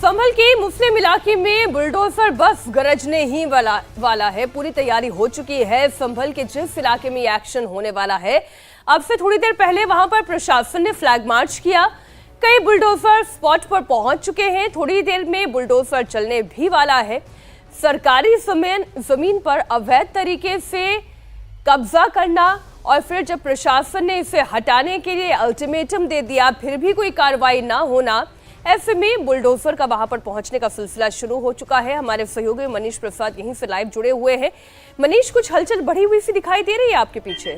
संभल के मुस्लिम इलाके में बुलडोजर बस गरजने ही वाला है। पूरी तैयारी हो चुकी है। संभल के जिस इलाके में ये एक्शन होने वाला है, अब से थोड़ी देर पहले वहां पर प्रशासन ने फ्लैग मार्च किया। कई बुलडोजर स्पॉट पर पहुंच चुके हैं। थोड़ी देर में बुलडोजर चलने भी वाला है। सरकारी जमीन पर अवैध तरीके से कब्जा करना और फिर जब प्रशासन ने इसे हटाने के लिए अल्टीमेटम दे दिया, फिर भी कोई कार्रवाई ना होना, ऐसे में बुलडोजर का वहां पर पहुंचने का सिलसिला शुरू हो चुका है। हमारे सहयोगी मनीष प्रसाद यहीं से लाइव जुड़े हुए हैं। मनीष, कुछ हलचल बढ़ी हुई सी दिखाई दे रही है आपके पीछे?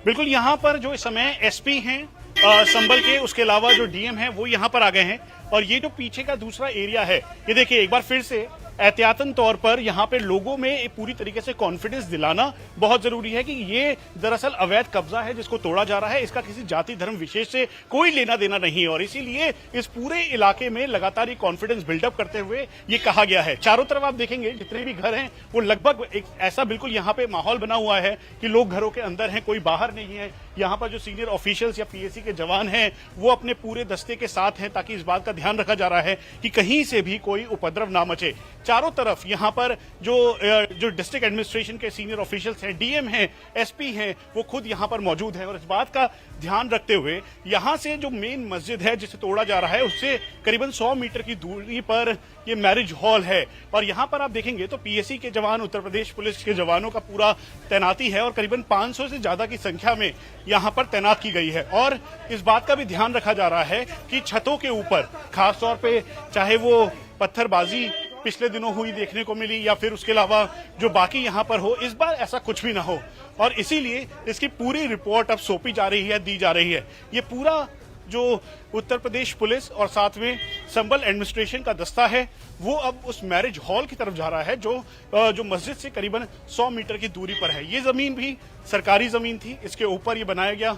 बिल्कुल, यहाँ पर जो इस समय एसपी हैं संभल के, उसके अलावा जो डीएम हैं वो यहाँ पर आ गए हैं। और ये जो पीछे का दूसरा एरिया है, ये देखिए, एक बार फिर से एहतियातन तौर पर यहाँ पे लोगों में पूरी तरीके से कॉन्फिडेंस दिलाना बहुत जरूरी है कि ये दरअसल अवैध कब्जा है जिसको तोड़ा जा रहा है। इसका किसी जाति धर्म विशेष से कोई लेना देना नहीं है और इसीलिए इस पूरे इलाके में लगातार ये कॉन्फिडेंस बिल्डअप करते हुए ये कहा गया है। चारों तरफ आप देखेंगे जितने भी घर हैं वो लगभग एक ऐसा बिल्कुल यहाँ पे माहौल बना हुआ है कि लोग घरों के अंदर हैं, कोई बाहर नहीं है। यहाँ पर जो सीनियर ऑफिशियल्स या पीएसी के जवान हैं वो अपने पूरे दस्ते के साथ हैं ताकि इस बात का ध्यान रखा जा रहा है कि कहीं से भी कोई उपद्रव ना मचे। चारों तरफ यहाँ पर जो डिस्ट्रिक्ट एडमिनिस्ट्रेशन के सीनियर ऑफिशियल्स हैं, डीएम हैं, एसपी हैं, वो खुद यहाँ पर मौजूद हैं और इस बात का ध्यान रखते हुए यहाँ से जो मेन मस्जिद है जिसे तोड़ा जा रहा है उससे करीबन 100 मीटर की दूरी पर ये मैरिज हॉल है। और यहाँ पर आप देखेंगे तो पीएसी के जवान, उत्तर प्रदेश पुलिस के जवानों का पूरा तैनाती है और करीबन 500 से ज्यादा की संख्या में यहाँ पर तैनात की गई है। और इस बात का भी ध्यान रखा जा रहा है कि छतों के ऊपर खासतौर पे चाहे वो पत्थरबाजी पिछले दिनों हुई देखने को मिली या फिर उसके अलावा जो बाकी यहाँ पर हो, इस बार ऐसा कुछ भी ना हो और इसीलिए इसकी पूरी रिपोर्ट अब सौंपी जा रही है, दी जा रही है। ये पूरा जो उत्तर प्रदेश पुलिस और साथ में संभल एडमिनिस्ट्रेशन का दस्ता है वो अब उस मैरिज हॉल की तरफ जा रहा है जो मस्जिद से करीबन 100 मीटर की दूरी पर है। ये जमीन भी सरकारी जमीन थी, इसके ऊपर ये बनाया गया,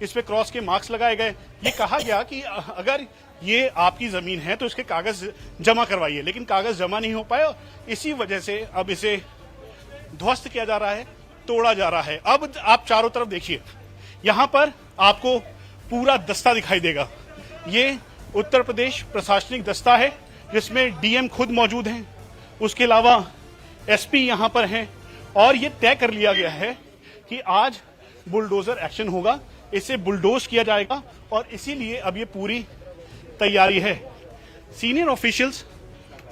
इस पे क्रॉस के मार्क्स लगाए गए। ये कहा गया कि अगर ये आपकी जमीन है तो इसके कागज जमा करवाइए, लेकिन कागज जमा नहीं हो पाए। इसी वजह से अब इसे ध्वस्त किया जा रहा है, तोड़ा जा रहा है। अब आप चारों तरफ देखिए, यहाँ पर आपको पूरा दस्ता दिखाई देगा। ये उत्तर प्रदेश प्रशासनिक दस्ता है जिसमें डीएम खुद मौजूद हैं, उसके अलावा एसपी यहाँ पर हैं और ये तय कर लिया गया है कि आज बुलडोजर एक्शन होगा, इसे बुलडोज किया जाएगा और इसीलिए अब ये पूरी तैयारी है। सीनियर ऑफिशियल्स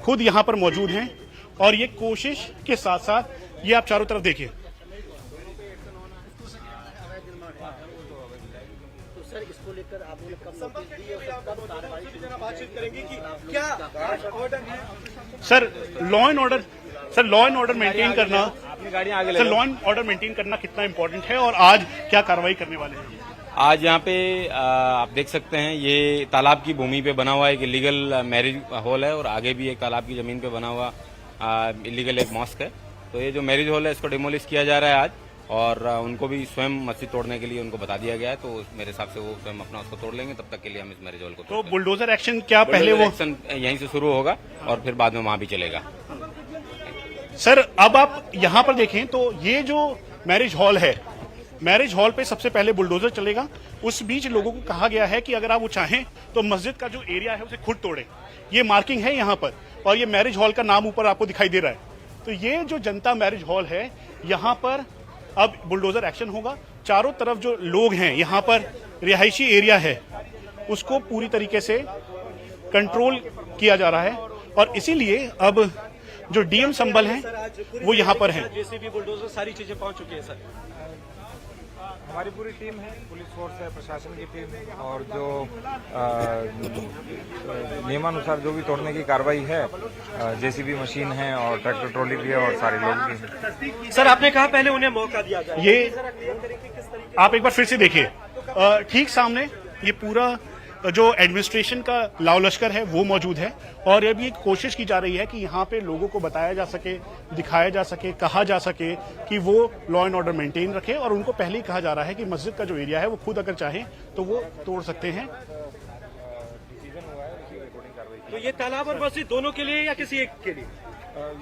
खुद यहां पर मौजूद हैं और ये कोशिश के साथ साथ ये आप चारों तरफ देखिए। सर, इसको लेकर आप बातचीत करेंगे कि क्या ऑर्डर है? Sir, law and order maintain करना, sir law and order maintain करना कितना इंपॉर्टेंट है और आज क्या कार्रवाई करने वाले हैं? आज यहाँ पे आप देख सकते हैं ये तालाब की भूमि पे बना हुआ एक इलीगल मैरिज हॉल है और आगे भी एक तालाब की जमीन पे बना हुआ इलीगल एक मॉस्क है। तो ये जो मैरिज हॉल है इसको डिमोलिश किया जा रहा है आज और उनको भी स्वयं मस्जिद तोड़ने के लिए उनको बता दिया गया है। तो मेरे हिसाब से वो स्वयं अपना उसको तोड़ लेंगे, तब तक के लिए हम इस मैरिज हॉल को तो बुलडोजर एक्शन क्या पहले वो एक्शन यहीं से शुरू होगा और फिर बाद में वहां भी चलेगा। सर, अब आप यहाँ पर देखें तो ये जो मैरिज हॉल है, मैरिज हॉल पे सबसे पहले बुलडोजर चलेगा। उस बीच लोगों को कहा गया है कि अगर आप वो चाहें तो मस्जिद का जो एरिया है उसे खुद तोड़ें। ये मार्किंग है यहाँ पर और ये मैरिज हॉल का नाम ऊपर आपको दिखाई दे रहा है। तो ये जो जनता मैरिज हॉल है यहाँ पर अब बुलडोजर एक्शन होगा। चारों तरफ जो लोग हैं यहाँ पर रिहायशी एरिया है उसको पूरी तरीके से कंट्रोल किया जा रहा है और इसीलिए अब जो डीएम संभल हैं वो यहाँ पर हैं। जेसीबी, बुलडोजर, सारी चीजें पहुंच चुकी है सर। हमारी पूरी टीम है, पुलिस फोर्स है, प्रशासन की टीम है और जो नियमानुसार जो भी तोड़ने की कार्रवाई है, जेसीबी मशीन है और ट्रैक्टर ट्रॉली भी है और सारे लोग भी हैं। सर, आपने कहा पहले उन्हें मौका दिया जाए, ये आप एक बार फिर से देखिए, ठीक सामने ये पूरा जो एडमिनिस्ट्रेशन का लाव लश्कर है वो मौजूद है और ये भी एक कोशिश की जा रही है कि यहाँ पे लोगों को बताया जा सके, दिखाया जा सके, कहा जा सके कि वो लॉ एंड ऑर्डर मेंटेन रखे। और उनको पहले ही कहा जा रहा है कि मस्जिद का जो एरिया है वो खुद अगर चाहें तो वो तोड़ सकते हैं। तो ये तालाब और मस्जिद दोनों के लिए या किसी एक के लिए?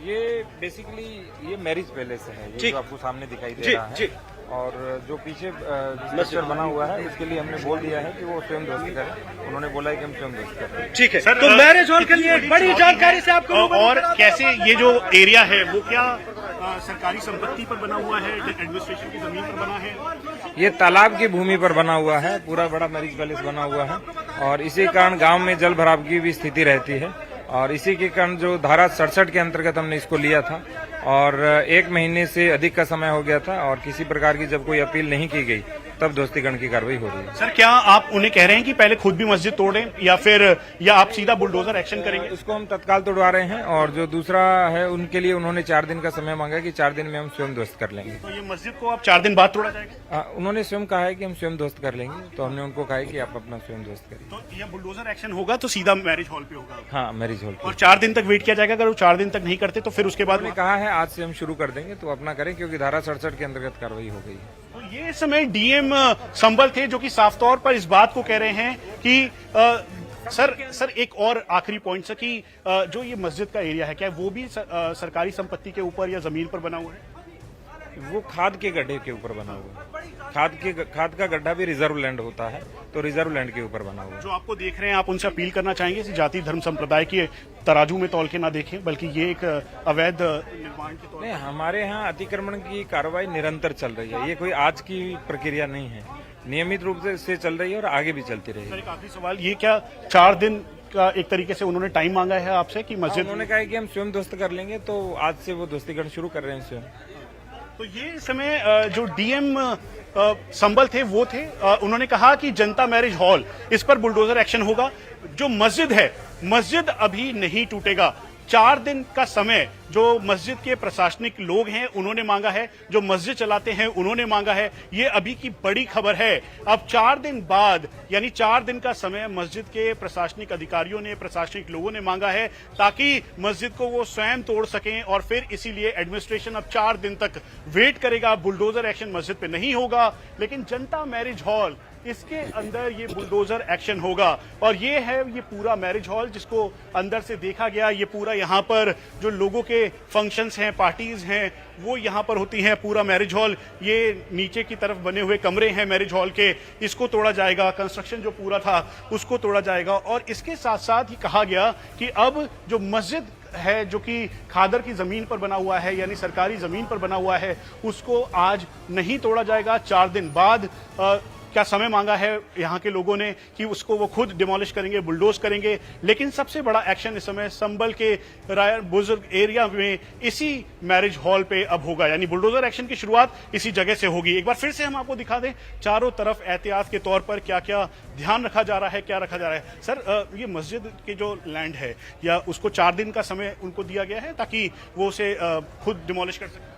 ये बेसिकली ये मैरिज पैलेस है, ये जो आपको सामने दिखाई दे रहा है। और जो पीछे स्ट्रक्चर बना हुआ है इसके लिए हमने बोल दिया है कि वो स्वयं ध्वस्त करें। उन्होंने बोला है कि हम स्वयं ध्वस्त कर रहे हैं। ठीक है सर, तो मैरिज हॉल के लिए बड़ी जानकारी से आपको और कैसे ये जो एरिया है वो क्या सरकारी संपत्ति पर बना हुआ है, एडमिनिस्ट्रेशन की जमीन पर बना है? ये तालाब की भूमि पर बना हुआ है, पूरा बड़ा मैरिज पैलेस बना हुआ है और इसी कारण गांव में जल भराव की भी स्थिति रहती है और इसी के कारण जो धारा 67 के अंतर्गत हमने इसको लिया था और 1 महीने से अधिक का समय हो गया था और किसी प्रकार की जब कोई अपील नहीं की गई तब ध्वस्तीकरण की कार्रवाई हो रही है। सर, क्या आप उन्हें कह रहे हैं कि पहले खुद भी मस्जिद तोड़ें या आप सीधा बुलडोजर एक्शन करेंगे? उसको हम तत्काल तोड़वा रहे हैं और जो दूसरा है उनके लिए उन्होंने 4 दिन का समय मांगा कि 4 दिन में हम स्वयं ध्वस्त कर लेंगे। तो ये मस्जिद को आप 4 दिन बाद तोड़ा जाएगा? उन्होंने स्वयं कहा है कि हम स्वयं ध्वस्त कर लेंगे, तो हमने उनको कहा है कि आप अपना स्वयं ध्वस्त करिए। तो ये बुलडोजर एक्शन होगा तो सीधा मैरिज हॉल पे होगा? हाँ, मैरिज हॉल और 4 दिन तक वेट किया जाएगा? अगर वो 4 दिन तक नहीं करते तो फिर उसके बाद उन्होंने कहा है आज से हम शुरू कर देंगे, तो अपना करें क्योंकि धारा 67 के अंतर्गत कार्रवाई हो गई है। तो ये समय डीएम संबल थे जो कि साफ तौर पर इस बात को कह रहे हैं कि सर एक और आखिरी पॉइंट सर कि जो ये मस्जिद का एरिया है क्या वो भी सरकारी संपत्ति के ऊपर या जमीन पर बना हुआ है? वो खाद के गड्ढे के ऊपर बना हुआ है। खाद का गड्ढा भी रिजर्व लैंड होता है, तो रिजर्व लैंड के ऊपर बना हुआ है। जो आपको देख रहे हैं आप उनसे अपील करना चाहेंगे इस जाति धर्म संप्रदाय के तराजू में तौल के ना देखें, बल्कि ये एक अवैध निर्माण के तौर नहीं, हमारे यहाँ अतिक्रमण की कार्रवाई निरंतर चल रही है, ये कोई आज की प्रक्रिया नहीं है, नियमित रूप से चल रही है और आगे भी चलती पर रहेगी। एक आखिरी सवाल, ये क्या 4 दिन का एक तरीके से उन्होंने टाइम मांगा है आपसे कि मस्जिद? उन्होंने कहा है कि हम स्वयं ध्वस्त कर लेंगे, तो आज से वो ध्वस्तीकरण शुरू कर रहे हैं स्वयं। तो ये समय जो डीएम संबल थे वो थे, उन्होंने कहा कि जनता मैरिज हॉल इस पर बुलडोजर एक्शन होगा। जो मस्जिद है, मस्जिद अभी नहीं टूटेगा। 4 दिन का समय जो मस्जिद के प्रशासनिक लोग हैं उन्होंने मांगा है, जो मस्जिद चलाते हैं उन्होंने मांगा है। ये अभी की बड़ी खबर है। अब 4 दिन बाद यानी 4 दिन का समय मस्जिद के प्रशासनिक अधिकारियों ने, प्रशासनिक लोगों ने मांगा है ताकि मस्जिद को वो स्वयं तोड़ सकें और फिर इसीलिए एडमिनिस्ट्रेशन अब 4 दिन तक वेट करेगा। बुलडोजर एक्शन मस्जिद पे नहीं होगा, लेकिन जनता मैरिज हॉल इसके अंदर ये बुलडोजर एक्शन होगा। और ये है ये पूरा मैरिज हॉल जिसको अंदर से देखा गया। ये पूरा यहाँ पर जो लोगों के फंक्शंस हैं, पार्टीज हैं, वो यहाँ पर होती हैं। पूरा मैरिज हॉल, ये नीचे की तरफ बने हुए कमरे हैं मैरिज हॉल के, इसको तोड़ा जाएगा। कंस्ट्रक्शन जो पूरा था उसको तोड़ा जाएगा। और इसके साथ साथ ही कहा गया कि अब जो मस्जिद है जो कि खादर की जमीन पर बना हुआ है यानी सरकारी जमीन पर बना हुआ है, उसको आज नहीं तोड़ा जाएगा। 4 दिन बाद क्या समय मांगा है यहाँ के लोगों ने कि उसको वो खुद डिमोलिश करेंगे, बुलडोज करेंगे। लेकिन सबसे बड़ा एक्शन इस समय संबल के राय बुजुर्ग एरिया में इसी मैरिज हॉल पे अब होगा, यानी बुलडोजर एक्शन की शुरुआत इसी जगह से होगी। एक बार फिर से हम आपको दिखा दें चारों तरफ एहतियात के तौर पर क्या क्या ध्यान रखा जा रहा है, क्या रखा जा रहा है। सर, ये मस्जिद के जो लैंड है या उसको 4 दिन का समय उनको दिया गया है ताकि वो उसे खुद डिमोलिश कर सके?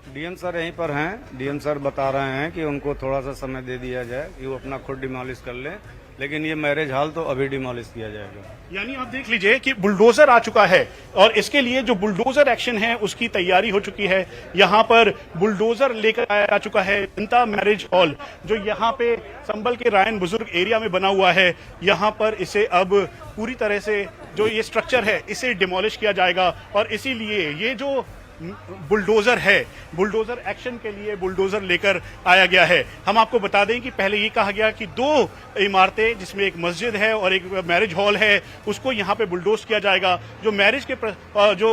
डीएम सर यहीं पर हैं। डीएम सर बता रहे हैं कि उनको थोड़ा सा समय दे दिया जाए कि वो अपना खुद डिमोलिश कर लें, लेकिन ये मैरिज हॉल तो अभी डिमोलिश किया जाएगा। यानी आप देख लीजिए कि बुलडोजर आ चुका है और इसके लिए जो बुलडोजर एक्शन है उसकी तैयारी हो चुकी है। यहाँ पर बुलडोजर लेकर आ चुका है जनता मैरिज हॉल जो यहाँ पे संबल के रायन बुजुर्ग एरिया में बना हुआ है। यहाँ पर इसे अब पूरी तरह से जो ये स्ट्रक्चर है इसे डिमोलिश किया जाएगा और इसीलिए ये जो बुलडोजर है, बुलडोजर एक्शन के लिए बुलडोजर लेकर आया गया है। हम आपको बता दें कि पहले ये कहा गया कि 2 इमारतें जिसमें एक मस्जिद है और एक मैरिज हॉल है उसको यहाँ पे बुलडोज किया जाएगा। जो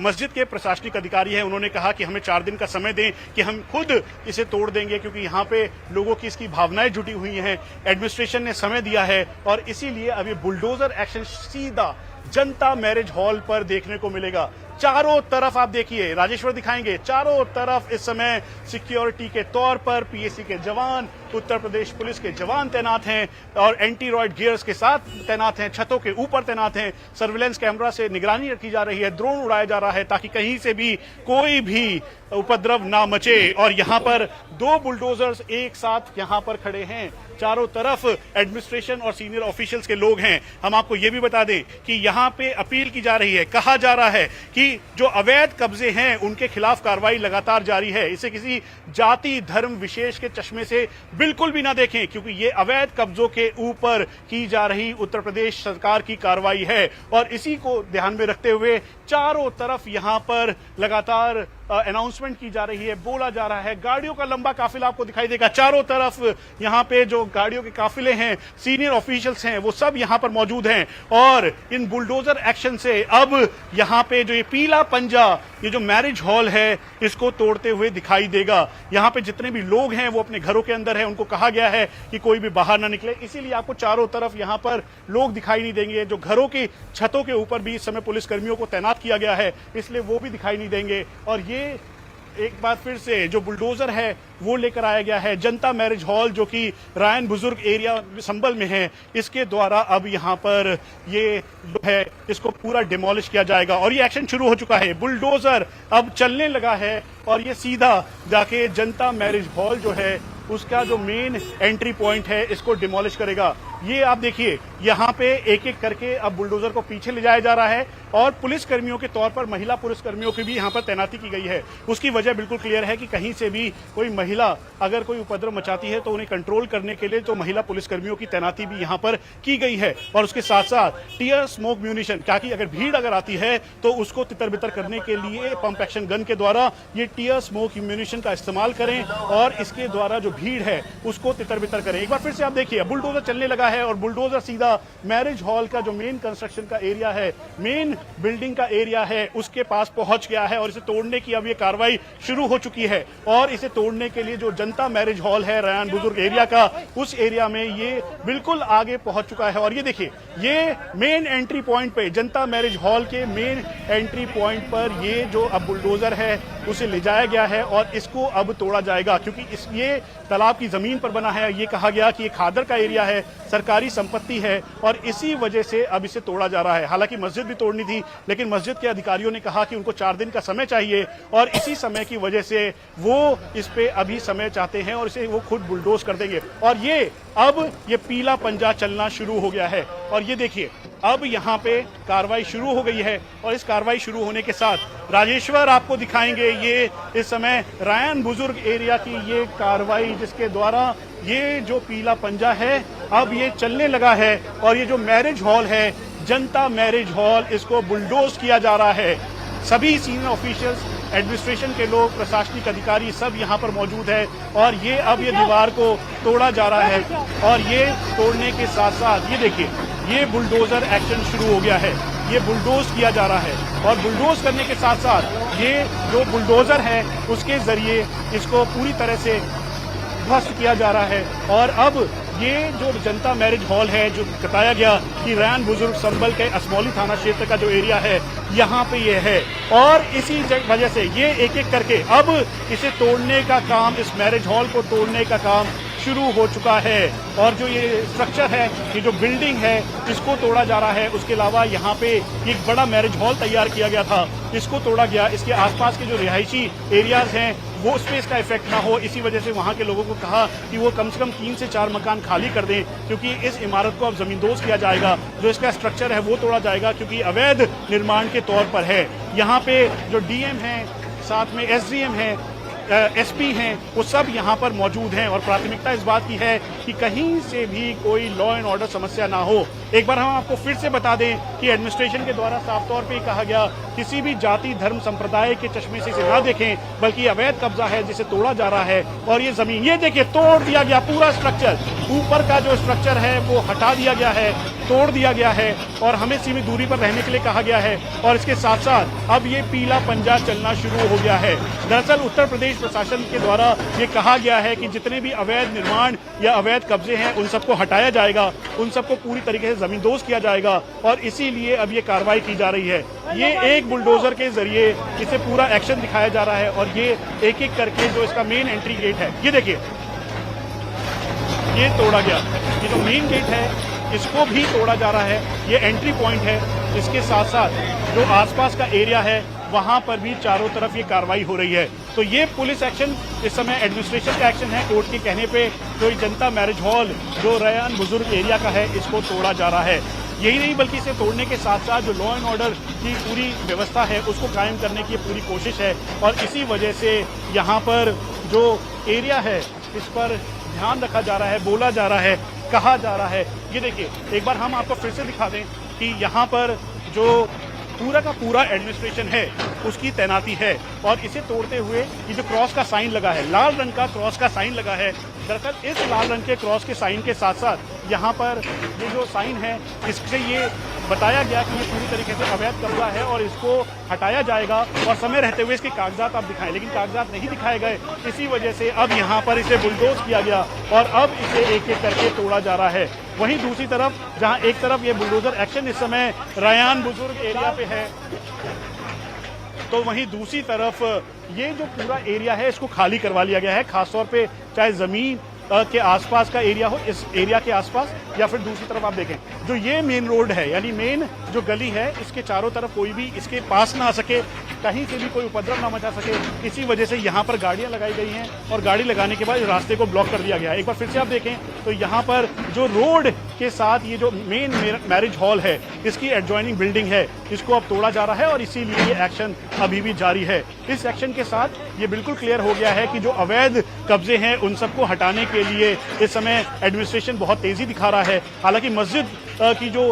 मस्जिद के प्रशासनिक अधिकारी हैं उन्होंने कहा कि हमें 4 दिन का समय दें कि हम खुद इसे तोड़ देंगे, क्योंकि यहाँ पे लोगों की इसकी भावनाएं जुटी हुई हैं। एडमिनिस्ट्रेशन ने समय दिया है और इसीलिए अभी बुलडोजर एक्शन सीधा जनता मैरिज हॉल पर देखने को मिलेगा। चारों तरफ आप देखिए, राजेश्वर दिखाएंगे, चारों तरफ इस समय सिक्योरिटी के तौर पर पीएसी के जवान, उत्तर प्रदेश पुलिस के जवान तैनात हैं और एंटी रॉयड गियर्स के साथ तैनात हैं, छतों के ऊपर तैनात हैं। सर्विलेंस कैमरा से निगरानी रखी जा रही है, ड्रोन उड़ाया जा रहा है ताकि कहीं से भी कोई भी उपद्रव ना मचे। और यहाँ पर 2 बुलडोजर्स एक साथ यहाँ पर खड़े हैं। चारों तरफ एडमिनिस्ट्रेशन और सीनियर ऑफिशियल्स के लोग हैं। हम आपको ये भी बता दें कि यहाँ पे अपील की जा रही है, कहा जा रहा है कि जो अवैध कब्जे हैं उनके खिलाफ कार्रवाई लगातार जारी है। इसे किसी जाति धर्म विशेष के चश्मे से बिल्कुल भी ना देखें, क्योंकि ये अवैध कब्जों के ऊपर की जा रही उत्तर प्रदेश सरकार की कार्रवाई है। और इसी को ध्यान में रखते हुए चारों तरफ यहाँ पर लगातार अनाउंसमेंट की जा रही है, बोला जा रहा है। गाड़ियों का लंबा काफिला आपको दिखाई देगा चारों तरफ। यहाँ पे जो गाड़ियों के काफिले हैं, सीनियर ऑफिशियल्स हैं, वो सब यहाँ पर मौजूद हैं और इन बुलडोजर एक्शन से अब यहाँ पे जो ये पीला पंजा, ये जो मैरिज हॉल है, इसको तोड़ते हुए दिखाई देगा। यहाँ पे जितने भी लोग हैं वो अपने घरों के अंदर हैं, उनको कहा गया है कि कोई भी बाहर ना निकले, इसीलिए आपको चारों तरफ यहाँ पर लोग दिखाई नहीं देंगे। जो घरों की छतों के ऊपर भी इस समय पुलिस कर्मियों को तैनात किया गया है, इसलिए वो भी दिखाई नहीं देंगे। और ये एक बार फिर से जो बुलडोजर है वो लेकर आया गया है। जनता मैरिज हॉल जो कि रायन बुजुर्ग एरिया संभल में है, इसके द्वारा अब यहाँ पर ये जो है इसको पूरा डिमोलिश किया जाएगा और ये एक्शन शुरू हो चुका है। बुलडोजर अब चलने लगा है और ये सीधा जाके जनता मैरिज हॉल जो है उसका जो मेन एंट्री पॉइंट है इसको डिमोलिश करेगा। ये आप देखिए यहाँ पे एक एक करके अब बुलडोजर को पीछे ले जाया जा रहा है और पुलिस कर्मियों के तौर पर महिला पुलिस कर्मियों की भी यहाँ पर तैनाती की गई है। उसकी वजह बिल्कुल क्लियर है कि कहीं से भी कोई महिला अगर कोई उपद्रव मचाती है तो उन्हें कंट्रोल करने के लिए तो महिला पुलिस कर्मियों की तैनाती भी यहाँ पर की गई है। और उसके साथ साथ टीयर स्मोक म्यूनिशन, ताकि अगर भीड़ अगर आती है तो उसको तितर बितर करने के लिए पंप एक्शन गन के द्वारा ये टीयर स्मोक म्यूनिशन का इस्तेमाल करें और इसके द्वारा जो भीड़ है उसको तितर बितर करें। एक बार फिर से आप देखिए बुलडोजर चलने लगा है और बुलडोजर सीधा मैरिज हॉल का जो मेन कंस्ट्रक्शन का एरिया है, मेन बिल्डिंग का एरिया है, उसके पास पहुंच गया है और इसे तोड़ने की अब ये कार्रवाई शुरू हो चुकी है। और इसे तोड़ने के लिए जो जनता मैरिज हॉल है रायन बुजुर्ग एरिया का, उस एरिया में ये बिल्कुल आगे पहुंच चुका है। और ये देखिए ये मेन एंट्री पॉइंट पे, जनता मैरिज हॉल के मेन एंट्री पॉइंट पर ये जो अब बुलडोजर है उसे ले जाया गया है और इसको अब तोड़ा जाएगा, क्योंकि ये तालाब की जमीन पर बना है। ये कहा गया कि ये खादर का एरिया है, सरकारी संपत्ति है और इसी वजह से अब इसे तोड़ा जा रहा है। हालांकि मस्जिद भी तोड़नी थी, लेकिन मस्जिद के अधिकारियों ने कहा कि उनको 4 दिन का समय चाहिए और इसी समय की वजह से वो इस पे अभी समय चाहते हैं और इसे वो खुद बुलडोज कर देंगे। और ये अब ये पीला पंजा चलना शुरू हो गया है और ये देखिए अब यहाँ पे कार्रवाई शुरू हो गई है। और इस कार्रवाई शुरू होने के साथ राजेश्वर आपको दिखाएंगे ये इस समय रायन बुजुर्ग एरिया की ये कार्रवाई, जिसके द्वारा ये जो पीला पंजा है अब ये चलने लगा है और ये जो मैरिज हॉल है, जनता मैरिज हॉल, इसको बुलडोज किया जा रहा है। सभी सीनियर ऑफिशियल्स, एडमिनिस्ट्रेशन के लोग, प्रशासनिक अधिकारी सब यहाँ पर मौजूद है और ये अब ये दीवार को तोड़ा जा रहा है। और ये तोड़ने के साथ साथ ये देखिए ये बुलडोजर एक्शन शुरू हो गया है, ये बुलडोज किया जा रहा है और बुलडोज करने के साथ साथ ये जो बुलडोजर है उसके जरिए इसको पूरी तरह से ध्वस्त किया जा रहा है। और अब ये जो जनता मैरिज हॉल है, जो बताया गया कि रायन बुजुर्ग संभल के असमौली थाना क्षेत्र का जो एरिया है यहाँ पे ये है और इसी वजह से ये एक एक करके अब इसे तोड़ने का काम, इस मैरिज हॉल को तोड़ने का काम शुरू हो चुका है। और जो ये स्ट्रक्चर है, ये जो बिल्डिंग है, इसको तोड़ा जा रहा है। उसके अलावा यहाँ पे एक बड़ा मैरिज हॉल तैयार किया गया था, इसको तोड़ा गया। इसके आसपास के जो रिहायशी एरियाज हैं वो उस पर इसका इफेक्ट ना हो, इसी वजह से वहाँ के लोगों को कहा कि वो कम से कम 3 से 4 मकान खाली कर दें, क्योंकि इस इमारत को अब जमींदोज किया जाएगा। जो इसका स्ट्रक्चर है वो तोड़ा जाएगा क्योंकि अवैध निर्माण के तौर पर है। यहाँ पे जो डीएम है, साथ में एसडीएम है, एसपी हैं, वो सब यहाँ पर मौजूद हैं और प्राथमिकता इस बात की है कि कहीं से भी कोई लॉ एंड ऑर्डर समस्या ना हो। एक बार हम आपको फिर से बता दें कि एडमिनिस्ट्रेशन के द्वारा साफ तौर पे कहा गया किसी भी जाति, धर्म, संप्रदाय के चश्मे से इसे ना देखें, बल्कि अवैध कब्जा है जिसे तोड़ा जा रहा है। और ये जमीन ये देखिए तोड़ दिया गया, पूरा स्ट्रक्चर, ऊपर का जो स्ट्रक्चर है वो हटा दिया गया है, तोड़ दिया गया है और हमें सीमित दूरी पर रहने के लिए कहा गया है। और इसके साथ साथ अब ये पीला पंजा चलना शुरू हो गया है। दरअसल उत्तर प्रदेश प्रशासन के द्वारा ये कहा गया है कि जितने भी अवैध निर्माण या अवैध कब्जे हैं उन सबको हटाया जाएगा, उन सबको पूरी तरीके से जमींदोज किया जाएगा और इसीलिए अब ये कार्रवाई की जा रही है। ये एक बुलडोजर के जरिए इसे पूरा एक्शन दिखाया जा रहा है और ये एक एक करके जो इसका मेन एंट्री गेट है, ये देखिए ये तोड़ा गया। ये जो मेन गेट है इसको भी तोड़ा जा रहा है, ये एंट्री पॉइंट है। इसके साथ साथ जो आसपास का एरिया है वहां पर भी चारों तरफ ये कार्रवाई हो रही है। तो ये पुलिस एक्शन इस समय एडमिनिस्ट्रेशन का एक्शन है। कोर्ट के कहने पे जो जनता मैरिज हॉल जो रायन बुजुर्ग एरिया का है इसको तोड़ा जा रहा है। यही नहीं बल्कि इसे तोड़ने के साथ साथ जो लॉ एंड ऑर्डर की पूरी व्यवस्था है उसको कायम करने की पूरी कोशिश है। और इसी वजह से यहाँ पर जो एरिया है इस पर ध्यान रखा जा रहा है, बोला जा रहा है, कहा जा रहा है। ये देखिए एक बार हम आपको फिर से दिखा दें कि यहाँ पर जो पूरा का पूरा एडमिनिस्ट्रेशन है उसकी तैनाती है। और इसे तोड़ते हुए ये जो क्रॉस का साइन लगा है, लाल रंग का क्रॉस का साइन लगा है, दरअसल इस लाल रंग के क्रॉस के साइन के साथ साथ यहाँ पर ये जो साइन है इससे ये बताया गया कि ये पूरी तरीके से अवैध कब्जा है और इसको हटाया जाएगा और समय रहते हुए इसके कागजात आप दिखाएं, लेकिन कागजात नहीं दिखाए गए। इसी वजह से अब यहाँ पर इसे बुलडोज किया गया और अब इसे एक एक करके तोड़ा जा रहा है। वहीं दूसरी तरफ जहाँ एक तरफ ये बुलडोजर एक्शन इस समय रयान बुजुर्ग एरिया पे है, तो वहीं दूसरी तरफ ये जो पूरा एरिया है इसको खाली करवा लिया गया है, खासतौर पे चाहे जमीन के आसपास का एरिया हो, इस एरिया के आसपास, या फिर दूसरी तरफ आप देखें जो ये मेन रोड है यानी मेन जो गली है इसके चारों तरफ कोई भी इसके पास ना आ सके, कहीं से भी कोई उपद्रव ना मचा सके। इसी वजह से यहाँ पर गाड़ियाँ लगाई गई हैं और गाड़ी लगाने के बाद रास्ते को ब्लॉक कर दिया गया है। एक बार फिर से आप देखें तो यहाँ पर जो रोड के साथ ये जो मेन मैरिज हॉल है इसकी एडजॉइनिंग बिल्डिंग है इसको अब तोड़ा जा रहा है और इसीलिए ये एक्शन अभी भी जारी है। इस एक्शन के साथ ये बिल्कुल क्लियर हो गया है कि जो अवैध कब्जे हैं उन सबको हटाने के लिए इस समय एडमिनिस्ट्रेशन बहुत तेजी दिखा रहा है। हालांकि मस्जिद की जो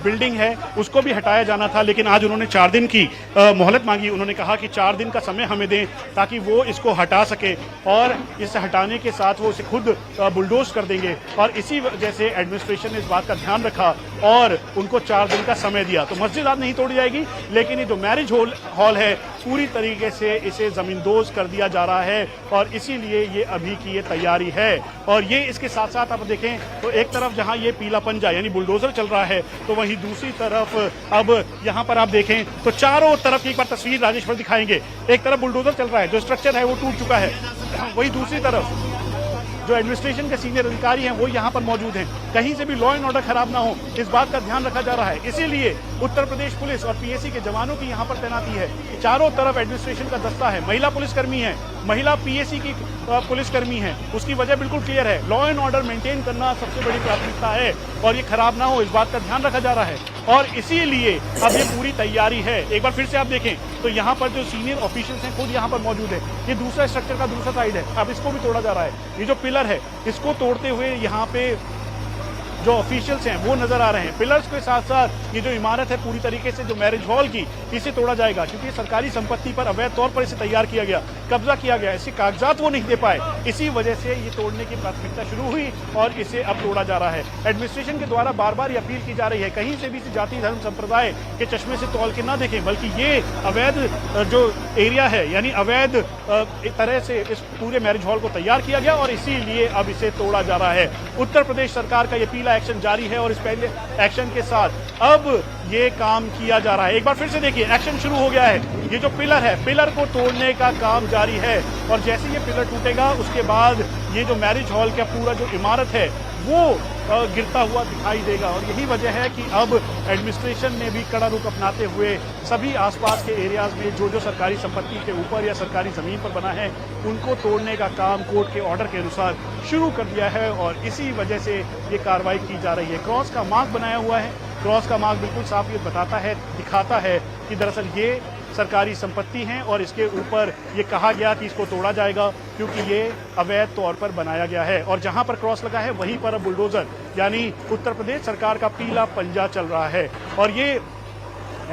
बिल्डिंग है उसको भी हटाया जाना था, लेकिन आज उन्होंने 4 दिन की मोहलत मांगी। उन्होंने कहा कि 4 दिन का समय हमें दें ताकि वो इसको हटा सके और इसे हटाने के साथ वो इसे खुद बुलडोज कर देंगे। और इसी वजह से एडमिनिस्ट्रेशन ने इस बात का ध्यान रखा और उनको 4 दिन का समय दिया। तो मस्जिद आज नहीं तोड़ी जाएगी, लेकिन ये जो मैरिज हॉल है पूरी तरीके से इसे जमींदोज कर दिया जा रहा है और इसीलिए ये अभी की ये तैयारी है। और ये इसके साथ साथ आप देखें तो एक तरफ जहां ये पीला पंजा यानी बुलडोजर चल रहा है, तो वहीं दूसरी तरफ अब यहां पर आप देखें तो चारों तरफ की एक बार तस्वीर राजेश पर दिखाएंगे। एक तरफ बुलडोजर चल रहा है, जो स्ट्रक्चर है वो टूट चुका है, वहीं दूसरी तरफ जो एडमिनिस्ट्रेशन के सीनियर अधिकारी हैं वो यहाँ पर मौजूद हैं। कहीं से भी लॉ एंड ऑर्डर खराब ना हो इस बात का ध्यान रखा जा रहा है। इसीलिए उत्तर प्रदेश पुलिस और पीएसी के जवानों की यहाँ पर तैनाती है। चारों तरफ एडमिनिस्ट्रेशन का दस्ता है, महिला पुलिसकर्मी है, महिला पीएसी की पुलिसकर्मी है। उसकी वजह बिल्कुल क्लियर है, लॉ एंड ऑर्डर मेंटेन करना सबसे बड़ी प्राथमिकता है और ये खराब ना हो इस बात का ध्यान रखा जा रहा है और इसीलिए अब ये पूरी तैयारी है। एक बार फिर से आप देखें तो यहाँ पर जो सीनियर ऑफिशियल्स हैं खुद यहाँ पर मौजूद है। ये दूसरा स्ट्रक्चर का दूसरा साइड है, अब इसको भी तोड़ा जा रहा है। ये जो पिलर है इसको तोड़ते हुए यहाँ पे जो ऑफिशियल्स हैं वो नजर आ रहे हैं। पिलर्स के साथ साथ ये जो इमारत है पूरी तरीके से जो मैरिज हॉल की, इसे तोड़ा जाएगा क्योंकि सरकारी संपत्ति पर अवैध तौर पर इसे तैयार किया गया, कब्जा किया गया, इसके कागजात वो नहीं दे पाए। इसी वजह से ये तोड़ने की प्राथमिकता शुरू हुई और इसे अब तोड़ा जा रहा है। एडमिनिस्ट्रेशन के द्वारा बार बार ये अपील की जा रही है कहीं से भी इसे जाति धर्म संप्रदाय के चश्मे से तौल के ना देखें, बल्कि ये अवैध जो एरिया है यानी अवैध एक तरह से इस पूरे मैरिज हॉल को तैयार किया गया और इसीलिए अब इसे तोड़ा जा रहा है। उत्तर प्रदेश सरकार का ये पीला एक्शन जारी है और इस पहले एक्शन के साथ अब ये काम किया जा रहा है। एक बार फिर से देखिए एक्शन शुरू हो गया है। ये जो पिलर है, पिलर को तोड़ने का काम जारी है और जैसे ये पिलर टूटेगा उसके बाद ये जो मैरिज हॉल का पूरा जो इमारत है वो गिरता हुआ दिखाई देगा। और यही वजह है कि अब एडमिनिस्ट्रेशन ने भी कड़ा रुख अपनाते हुए सभी आसपास के एरियाज में जो जो सरकारी संपत्ति के ऊपर या सरकारी जमीन पर बना है उनको तोड़ने का काम कोर्ट के ऑर्डर के अनुसार शुरू कर दिया है और इसी वजह से ये कार्रवाई की जा रही है। क्रॉस का मार्क बनाया हुआ है, क्रॉस का मार्क बिल्कुल साफ ये बताता है, दिखाता है कि दरअसल ये सरकारी संपत्ति हैं और इसके ऊपर ये कहा गया कि इसको तोड़ा जाएगा क्योंकि ये अवैध तौर पर बनाया गया है। और जहां पर क्रॉस लगा है वहीं पर अब बुलडोजर यानी उत्तर प्रदेश सरकार का पीला पंजा चल रहा है और ये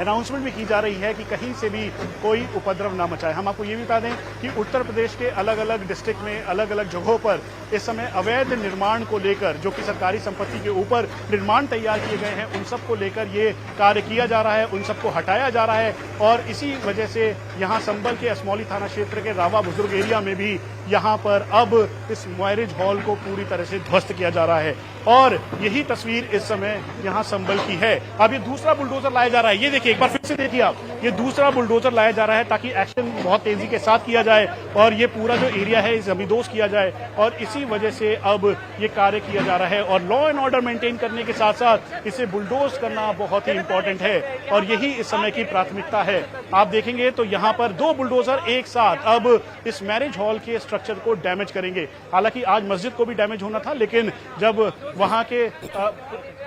अनाउंसमेंट भी की जा रही है कि कहीं से भी कोई उपद्रव ना मचाए। हम आपको ये भी बता दें कि उत्तर प्रदेश के अलग अलग डिस्ट्रिक्ट में अलग अलग जगहों पर इस समय अवैध निर्माण को लेकर जो कि सरकारी संपत्ति के ऊपर निर्माण तैयार किए गए हैं उन सब को लेकर ये कार्य किया जा रहा है, उन सबको हटाया जा रहा है और इसी वजह से यहाँ संभल के असमौली थाना क्षेत्र के रावा बुजुर्ग एरिया में भी यहाँ पर अब इस मैरिज हॉल को पूरी तरह से ध्वस्त किया जा रहा है और यही तस्वीर इस समय यहाँ संभल की है। अब ये दूसरा बुलडोजर लाया जा रहा है, ये देखिए एक बार फिर से देखिए आप, ये दूसरा बुलडोजर लाया जा रहा है ताकि एक्शन बहुत तेजी के साथ किया जाए और ये पूरा जो एरिया है जमींदोज किया जाए और इसी वजह से अब ये कार्य किया जा रहा है और लॉ एंड ऑर्डर मेंटेन करने के साथ साथ इसे बुलडोज करना बहुत ही इंपॉर्टेंट है और यही इस समय की प्राथमिकता है। आप देखेंगे तो यहाँ पर 2 बुलडोजर एक साथ अब इस मैरिज हॉल के स्ट्रक्चर को डैमेज करेंगे। हालांकि आज मस्जिद को भी डैमेज होना था, लेकिन जब वहां के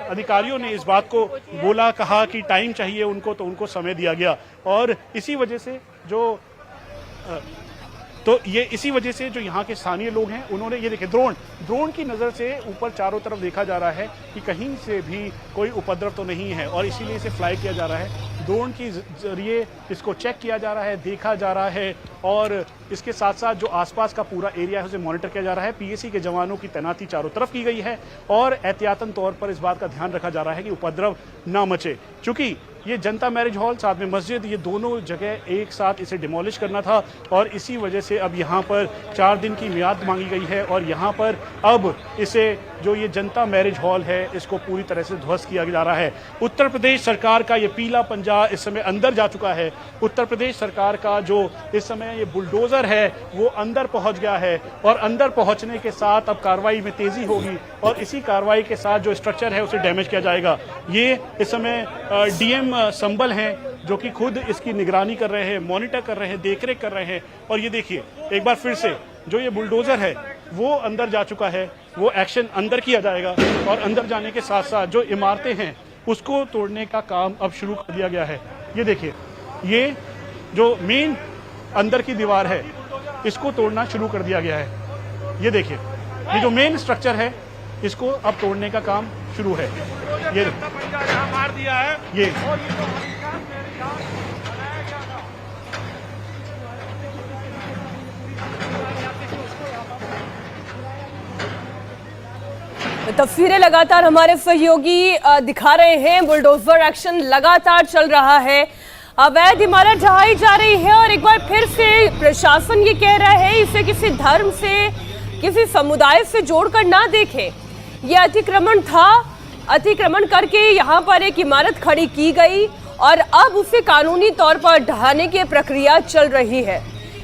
अधिकारियों ने इस बात को बोला, कहा कि टाइम चाहिए उनको, तो उनको समय दिया गया और इसी वजह से इसी वजह से जो यहाँ के स्थानीय लोग हैं उन्होंने ये देखे ड्रोन की नज़र से ऊपर चारों तरफ देखा जा रहा है कि कहीं से भी कोई उपद्रव तो नहीं है और इसीलिए इसे फ्लाई किया जा रहा है। ड्रोन के जरिए इसको चेक किया जा रहा है, देखा जा रहा है और इसके साथ साथ जो आसपास का पूरा एरिया है उसे मॉनिटर किया जा रहा है। पीएसी के जवानों की तैनाती चारों तरफ की गई है और एहतियातन तौर पर इस बात का ध्यान रखा जा रहा है कि उपद्रव ना मचे। चूंकि ये जनता मैरिज हॉल साथ में मस्जिद, ये दोनों जगह एक साथ इसे डिमोलिश करना था और इसी वजह से अब यहाँ पर 4 दिन की मियाद मांगी गई है और यहाँ पर अब इसे जो ये जनता मैरिज हॉल है इसको पूरी तरह से ध्वस्त किया जा रहा है। उत्तर प्रदेश सरकार का ये पीला पंजा इस समय अंदर जा चुका है। उत्तर प्रदेश सरकार का जो इस समय ये बुलडोजर है वो अंदर पहुंच गया है और अंदर पहुंचने के साथ अब कार्रवाई में तेजी होगी और इसी कार्रवाई के साथ जो स्ट्रक्चर है उसे डैमेज किया जाएगा। ये इस समय डीएम संभल हैं जो कि खुद इसकी निगरानी कर रहे हैं, मॉनिटर कर रहे हैं, देखरेख कर रहे हैं और ये देखिए एक बार फिर से जो ये बुलडोजर है वो अंदर जा चुका है, वो एक्शन अंदर किया जाएगा और अंदर जाने के साथ साथ जो इमारतें हैं उसको तोड़ने का काम अब शुरू कर दिया गया है। ये देखिए ये जो मेन अंदर की दीवार है इसको तोड़ना शुरू कर दिया गया है। ये देखिए ये जो मेन स्ट्रक्चर है इसको अब तोड़ने का काम शुरू है। ये मार दिया है ये तस्वीरें लगातार हमारे सहयोगी दिखा रहे हैं। बुलडोजर एक्शन लगातार चल रहा है, अवैध इमारत ढहाई जा रही है और एक बार फिर से प्रशासन ये कह रहा है इसे किसी धर्म से, किसी समुदाय से जोड़कर ना देखें। ये अतिक्रमण था, अतिक्रमण करके यहाँ पर एक इमारत खड़ी की गई और अब उसे कानूनी तौर पर ढहाने की प्रक्रिया चल रही है।